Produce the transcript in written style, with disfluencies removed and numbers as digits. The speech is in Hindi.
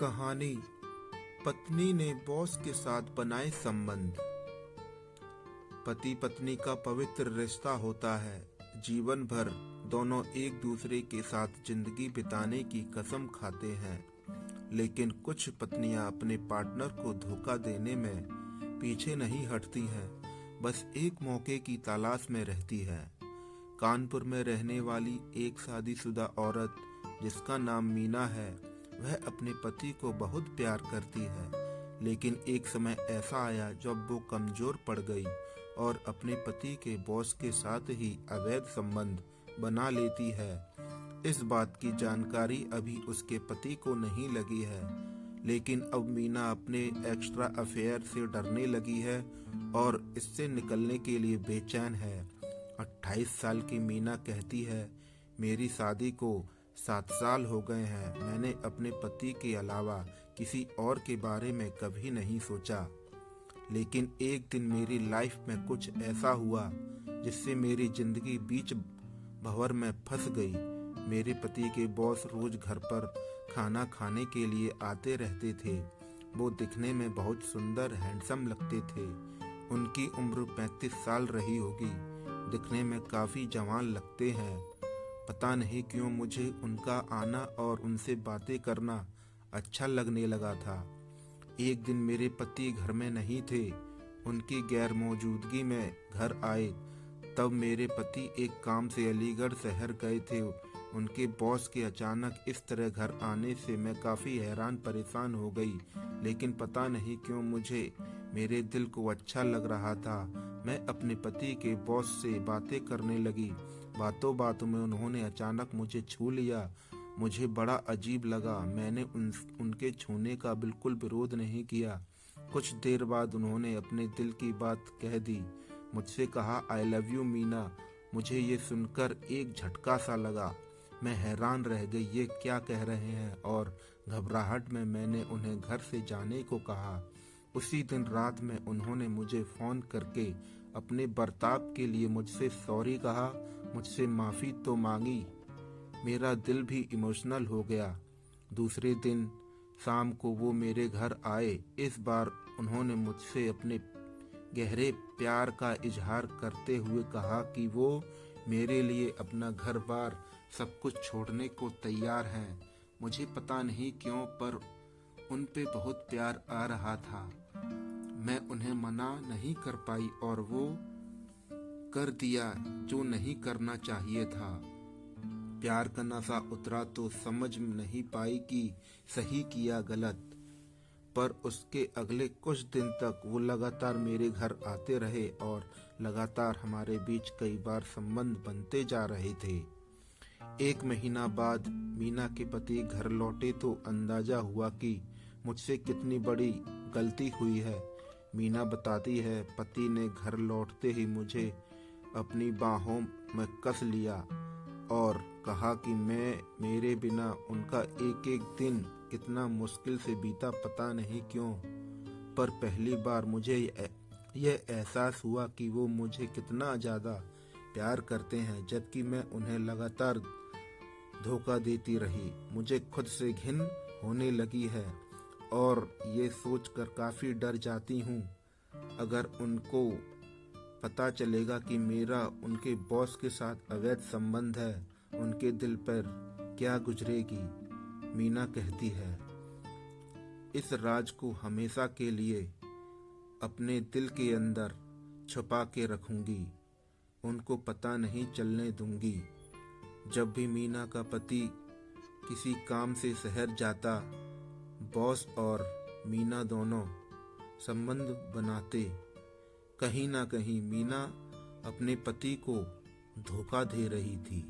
कहानी पत्नी ने बॉस के साथ बनाए संबंध। पति पत्नी का पवित्र रिश्ता होता है। जीवन भर दोनों एक दूसरे के साथ जिंदगी बिताने की कसम खाते हैं, लेकिन कुछ पत्नियां अपने पार्टनर को धोखा देने में पीछे नहीं हटती हैं, बस एक मौके की तलाश में रहती है। कानपुर में रहने वाली एक शादीशुदा औरत जिसका नाम मीना है, वह अपने पति को बहुत प्यार करती है, लेकिन एक समय ऐसा आया जब वो कमजोर पड़ गई और अपने पति के बॉस के साथ ही अवैध संबंध बना लेती है। इस बात की जानकारी अभी उसके पति को नहीं लगी है, लेकिन अब मीना अपने एक्स्ट्रा अफेयर से डरने लगी है और इससे निकलने के लिए बेचैन है। 28 साल की मीना कहती है, मेरी शादी को 7 साल हो गए हैं। मैंने अपने पति के अलावा किसी और के बारे में कभी नहीं सोचा, लेकिन एक दिन मेरी लाइफ में कुछ ऐसा हुआ जिससे मेरी जिंदगी बीच भंवर में फंस गई। मेरे पति के बॉस रोज घर पर खाना खाने के लिए आते रहते थे। वो दिखने में बहुत सुंदर हैंडसम लगते थे। उनकी उम्र 35 साल रही होगी। दिखने में काफी जवान लगते हैं। पता नहीं क्यों मुझे उनका आना और उनसे बातें करना अच्छा लगने लगा था। एक दिन मेरे पति घर में नहीं थे। उनकी गैर मौजूदगी में घर आए। तब मेरे पति एक काम से अलीगढ़ शहर गए थे। उनके बॉस के अचानक इस तरह घर आने से मैं काफ़ी हैरान परेशान हो गई, लेकिन पता नहीं क्यों मुझे मेरे दिल को अच्छा लग रहा था। मैं अपने पति के बॉस से बातें करने लगी। बातों बातों में उन्होंने अचानक मुझे छू लिया। मुझे बड़ा अजीब लगा। मैंने उनके छूने का बिल्कुल विरोध नहीं किया। कुछ देर बाद उन्होंने अपने दिल की बात कह दी। मुझसे कहा, आई लव यू मीना। मुझे ये सुनकर एक झटका सा लगा। मैं हैरान रह गई, ये क्या कह रहे हैं, और घबराहट में मैंने उन्हें घर से जाने को कहा। उसी दिन रात में उन्होंने मुझे फोन करके अपने बर्ताव के लिए मुझसे सॉरी कहा, मुझसे माफ़ी तो मांगी। मेरा दिल भी इमोशनल हो गया। दूसरे दिन शाम को वो मेरे घर आए। इस बार उन्होंने मुझसे अपने गहरे प्यार का इजहार करते हुए कहा कि वो मेरे लिए अपना घर बार सब कुछ छोड़ने को तैयार हैं। मुझे पता नहीं क्यों पर उन पे बहुत प्यार आ रहा था। मैं उन्हें मना नहीं कर पाई और वो कर दिया जो नहीं करना चाहिए था। प्यार का नशा उतरा तो समझ नहीं पाई कि सही किया गलत, पर उसके अगले कुछ दिन तक वो लगातार मेरे घर आते रहे और लगातार हमारे बीच कई बार संबंध बनते जा रहे थे। एक महीना बाद मीना के पति घर लौटे तो अंदाजा हुआ कि मुझसे कितनी बड़ी गलती हुई है। मीना बताती है, पति ने घर लौटते ही मुझे अपनी बाहों में कस लिया और कहा कि मेरे बिना उनका एक एक दिन कितना मुश्किल से बीता पता नहीं क्यों, पर पहली बार मुझे यह एहसास हुआ कि वो मुझे कितना ज़्यादा प्यार करते हैं, जबकि मैं उन्हें लगातार धोखा देती रही। मुझे खुद से घिन होने लगी है और ये सोचकर काफ़ी डर जाती हूँ, अगर उनको पता चलेगा कि मेरा उनके बॉस के साथ अवैध संबंध है, उनके दिल पर क्या गुजरेगी। मीना कहती है, इस राज को हमेशा के लिए अपने दिल के अंदर छुपा के रखूंगी, उनको पता नहीं चलने दूंगी। जब भी मीना का पति किसी काम से शहर जाता, बॉस और मीना दोनों संबंध बनाते। कहीं ना कहीं मीना अपने पति को धोखा दे रही थी।